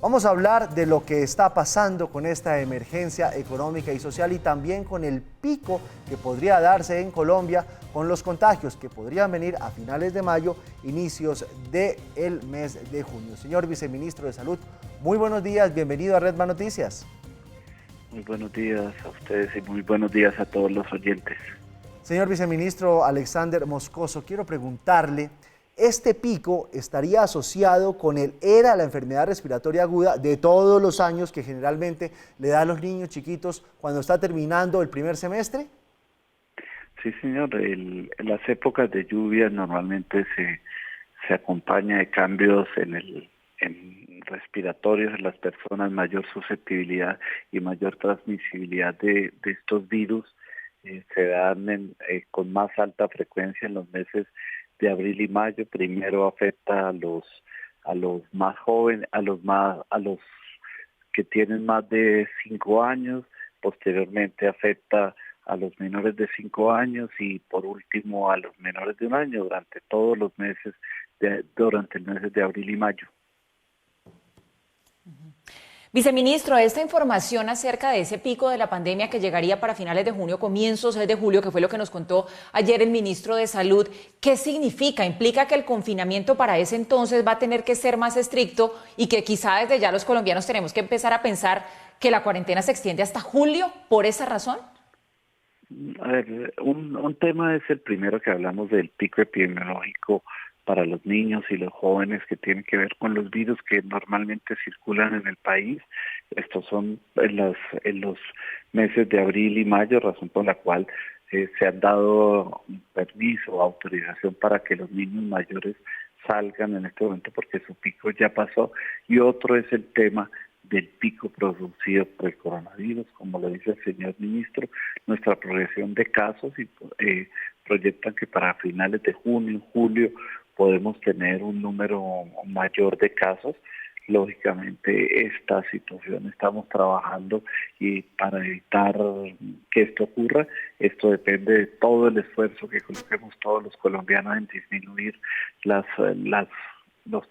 Vamos a hablar de lo que está pasando con esta emergencia económica y social y también con el pico que podría darse en Colombia con los contagios que podrían venir a finales de mayo, inicios del mes de junio. Señor Viceministro de Salud, muy buenos días, bienvenido a Redman Noticias. Muy buenos días a ustedes y muy buenos días a todos los oyentes. Señor Viceministro Alexander Moscoso, quiero preguntarle, ¿este pico estaría asociado con el ERA, la enfermedad respiratoria aguda, de todos los años que generalmente le da a los niños chiquitos cuando está terminando el primer semestre? Sí, señor, en las épocas de lluvia normalmente se acompaña de cambios en respiratorios en las personas, mayor susceptibilidad y mayor transmisibilidad de estos virus. Se dan con más alta frecuencia en los meses de abril y mayo. Primero afecta a los más jóvenes, a los que tienen más de 5 años, posteriormente afecta a los menores de 5 años y por último a los menores de 1 año durante todos los meses, durante el mes de abril y mayo. Viceministro, esta información acerca de ese pico de la pandemia que llegaría para finales de junio, comienzos de julio, que fue lo que nos contó ayer el ministro de Salud, ¿qué significa? ¿Implica que el confinamiento para ese entonces va a tener que ser más estricto y que quizá desde ya los colombianos tenemos que empezar a pensar que la cuarentena se extiende hasta julio por esa razón? A ver, un tema es el primero que hablamos del pico epidemiológico para los niños y los jóvenes que tienen que ver con los virus que normalmente circulan en el país. Estos son en los meses de abril y mayo, razón por la cual se han dado un permiso o autorización para que los niños mayores salgan en este momento porque su pico ya pasó. Y otro es el tema del pico producido por el coronavirus, como lo dice el señor ministro, nuestra progresión de casos y proyectan que para finales de junio, julio, podemos tener un número mayor de casos. Lógicamente esta situación estamos trabajando y para evitar que esto ocurra, esto depende de todo el esfuerzo que coloquemos todos los colombianos en disminuir los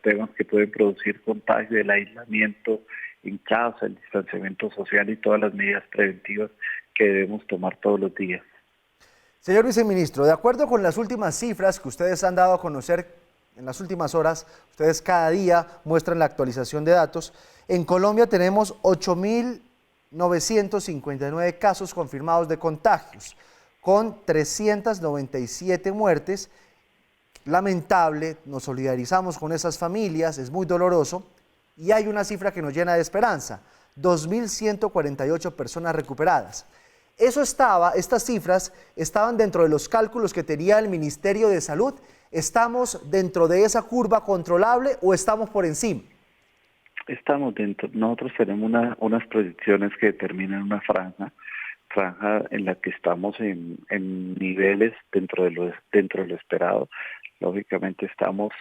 temas que pueden producir contagio, el aislamiento en casa, el distanciamiento social y todas las medidas preventivas que debemos tomar todos los días. Señor Viceministro, de acuerdo con las últimas cifras que ustedes han dado a conocer en las últimas horas, ustedes cada día muestran la actualización de datos, en Colombia tenemos 8.959 casos confirmados de contagios, con 397 muertes. Lamentable, nos solidarizamos con esas familias, es muy doloroso, y hay una cifra que nos llena de esperanza, 2.148 personas recuperadas. Estas cifras estaban dentro de los cálculos que tenía el Ministerio de Salud. ¿Estamos dentro de esa curva controlable o estamos por encima? Estamos dentro, nosotros tenemos unas proyecciones que determinan una franja en la que estamos en niveles dentro de lo esperado. Lógicamente estamos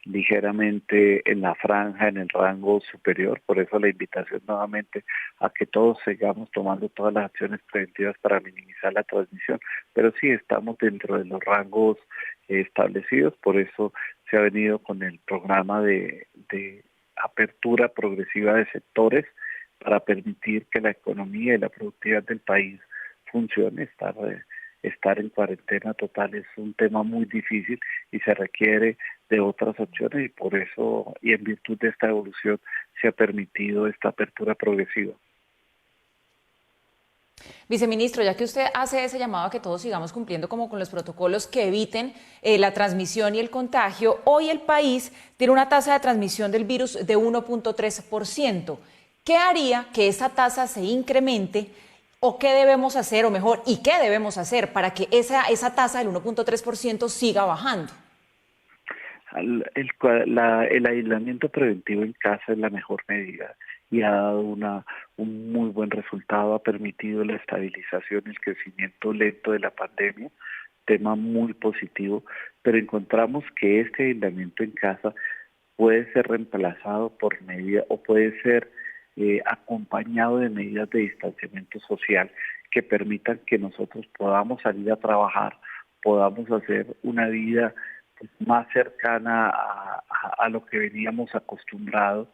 ligeramente en la franja, en el rango superior, por eso la invitación nuevamente a que todos sigamos tomando todas las acciones preventivas para minimizar la transmisión, pero sí estamos dentro de los rangos establecidos, por eso se ha venido con el programa de apertura progresiva de sectores para permitir que la economía y la productividad del país funcione. Estar en cuarentena total es un tema muy difícil y se requiere de otras opciones y por eso y en virtud de esta evolución se ha permitido esta apertura progresiva. Viceministro, ya que usted hace ese llamado a que todos sigamos cumpliendo como con los protocolos que eviten la transmisión y el contagio, hoy el país tiene una tasa de transmisión del virus de 1.3%. ¿Qué haría que esa tasa se incremente o qué debemos hacer, o mejor, y qué debemos hacer para que esa tasa del 1.3% siga bajando? El aislamiento preventivo en casa es la mejor medida y ha dado un muy buen resultado, ha permitido la estabilización y el crecimiento lento de la pandemia, tema muy positivo, pero encontramos que este aislamiento en casa puede ser reemplazado por medidas o puede ser acompañado de medidas de distanciamiento social que permitan que nosotros podamos salir a trabajar, podamos hacer una vida más cercana a lo que veníamos acostumbrados,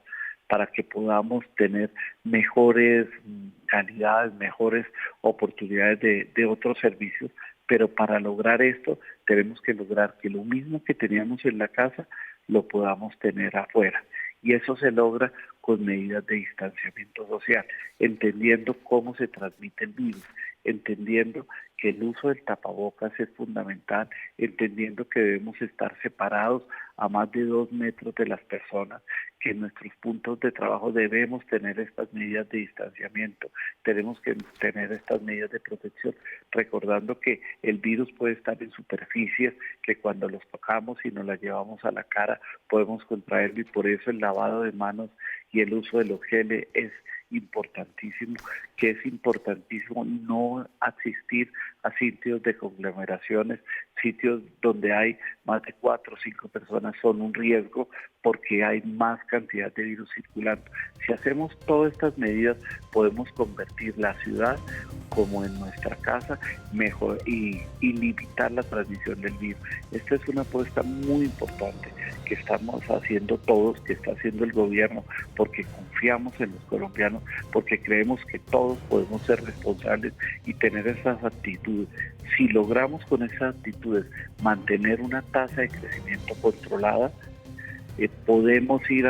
para que podamos tener mejores calidades, mejores oportunidades de otros servicios, pero para lograr esto tenemos que lograr que lo mismo que teníamos en la casa lo podamos tener afuera. Y eso se logra con medidas de distanciamiento social, entendiendo cómo se transmite el virus, entendiendo que el uso del tapabocas es fundamental, entendiendo que debemos estar separados a más de 2 metros de las personas, que en nuestros puntos de trabajo debemos tener estas medidas de distanciamiento, tenemos que tener estas medidas de protección, recordando que el virus puede estar en superficies que cuando los tocamos y nos las llevamos a la cara podemos contraerlo, y por eso el lavado de manos y el uso de los geles es importantísimo, que es importantísimo no asistir a sitios de conglomeraciones, sitios donde hay más de 4 o 5 personas son un riesgo porque hay más cantidad de virus circulando. Si hacemos todas estas medidas podemos convertir la ciudad como en nuestra casa mejor y limitar la transmisión del virus. Esta es una apuesta muy importante que estamos haciendo todos, que está haciendo el gobierno, porque confiamos en los colombianos, porque creemos que todos podemos ser responsables y tener esas actitudes. Si logramos con esas actitudes mantener una tasa de crecimiento controlada, podemos ir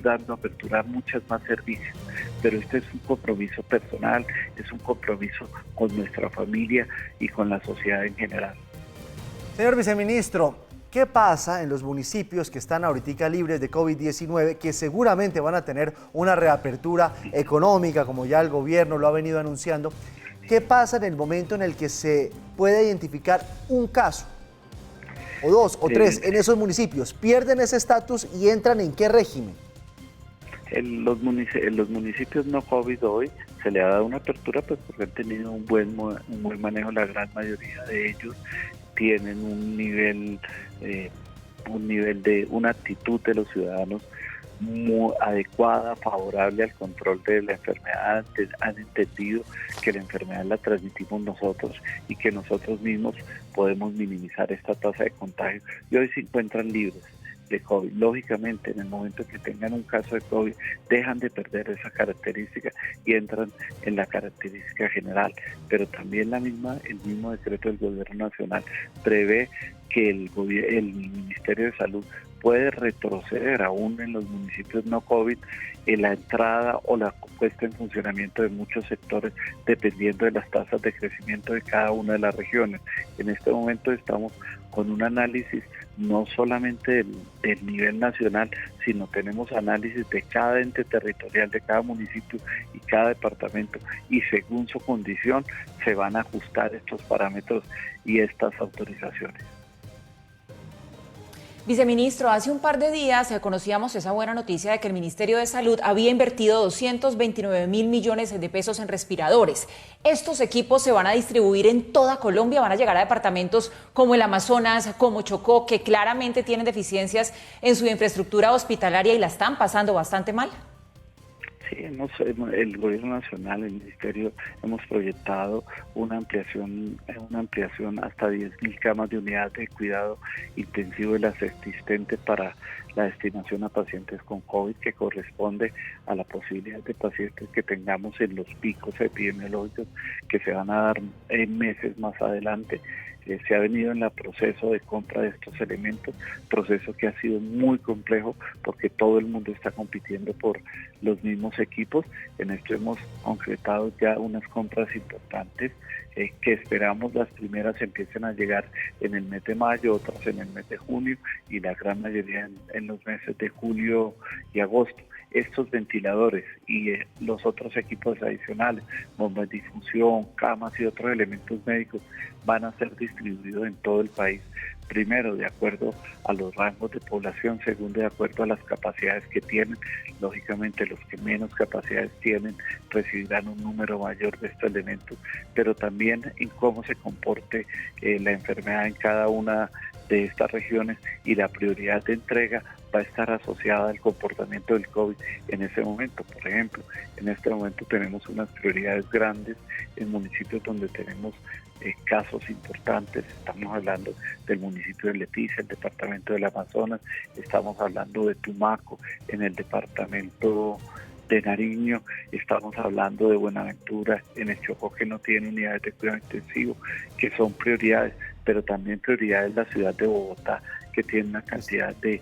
dando apertura a muchas más servicios, pero este es un compromiso personal, es un compromiso con nuestra familia y con la sociedad en general. Señor viceministro, ¿qué pasa en los municipios que están ahorita libres de COVID-19, que seguramente van a tener una reapertura económica, como ya el gobierno lo ha venido anunciando? ¿Qué pasa en el momento en el que se puede identificar un caso, o 2 o 3 en esos municipios? ¿Pierden ese estatus y entran en qué régimen? En los municipios no COVID hoy se le ha dado una apertura, pues porque han tenido un buen manejo. La gran mayoría de ellos tienen un nivel de una actitud de los ciudadanos muy adecuada, favorable al control de la enfermedad. Han entendido que la enfermedad la transmitimos nosotros y que nosotros mismos podemos minimizar esta tasa de contagio, y hoy se encuentran libres de COVID. Lógicamente, en el momento que tengan un caso de COVID, dejan de perder esa característica y entran en la característica general. Pero también el mismo decreto del Gobierno Nacional prevé que el Ministerio de Salud puede retroceder aún en los municipios no COVID en la entrada o la puesta en funcionamiento de muchos sectores, dependiendo de las tasas de crecimiento de cada una de las regiones. En este momento estamos con un análisis no solamente del nivel nacional, sino tenemos análisis de cada ente territorial, de cada municipio y cada departamento, y según su condición se van a ajustar estos parámetros y estas autorizaciones. Viceministro, hace un par de días conocíamos esa buena noticia de que el Ministerio de Salud había invertido 229.000 millones de pesos en respiradores. Estos equipos se van a distribuir en toda Colombia, van a llegar a departamentos como el Amazonas, como Chocó, que claramente tienen deficiencias en su infraestructura hospitalaria y la están pasando bastante mal. Sí, el Gobierno Nacional, el Ministerio, hemos proyectado una ampliación hasta 10.000 camas de unidad de cuidado intensivo de las existentes para la destinación a pacientes con COVID, que corresponde a la posibilidad de pacientes que tengamos en los picos epidemiológicos que se van a dar en meses más adelante. Se ha venido en el proceso de compra de estos elementos, proceso que ha sido muy complejo porque todo el mundo está compitiendo por los mismos equipos. En esto hemos concretado ya unas compras importantes que esperamos las primeras empiecen a llegar en el mes de mayo, otras en el mes de junio y la gran mayoría en los meses de julio y agosto. Estos ventiladores y los otros equipos adicionales, bombas de difusión, camas y otros elementos médicos van a ser distribuidos en todo el país. Primero, de acuerdo a los rangos de población, segundo, de acuerdo a las capacidades que tienen. Lógicamente, los que menos capacidades tienen recibirán un número mayor de estos elementos, pero también en cómo se comporte la enfermedad en cada una de estas regiones, y la prioridad de entrega va a estar asociada al comportamiento del COVID en ese momento. Por ejemplo, en este momento tenemos unas prioridades grandes en municipios donde tenemos casos importantes. Estamos hablando del municipio de Leticia, el departamento del Amazonas, estamos hablando de Tumaco, en el departamento de Nariño, estamos hablando de Buenaventura, en el Chocó, que no tiene unidades de cuidado intensivo, que son prioridades, pero también prioridades la ciudad de Bogotá, que tiene una cantidad de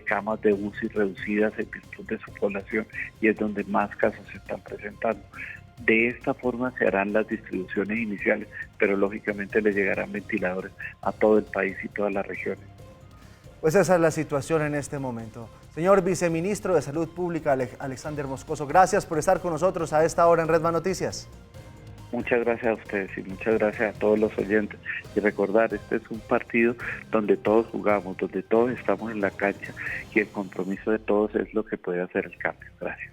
camas de UCI reducidas en virtud de su población y es donde más casos se están presentando. De esta forma se harán las distribuciones iniciales, pero lógicamente le llegarán ventiladores a todo el país y todas las regiones. Pues esa es la situación en este momento. Señor Viceministro de Salud Pública, Alexander Moscoso, gracias por estar con nosotros a esta hora en Redman Noticias. Muchas gracias a ustedes y muchas gracias a todos los oyentes. Y recordar, este es un partido donde todos jugamos, donde todos estamos en la cancha y el compromiso de todos es lo que puede hacer el cambio. Gracias.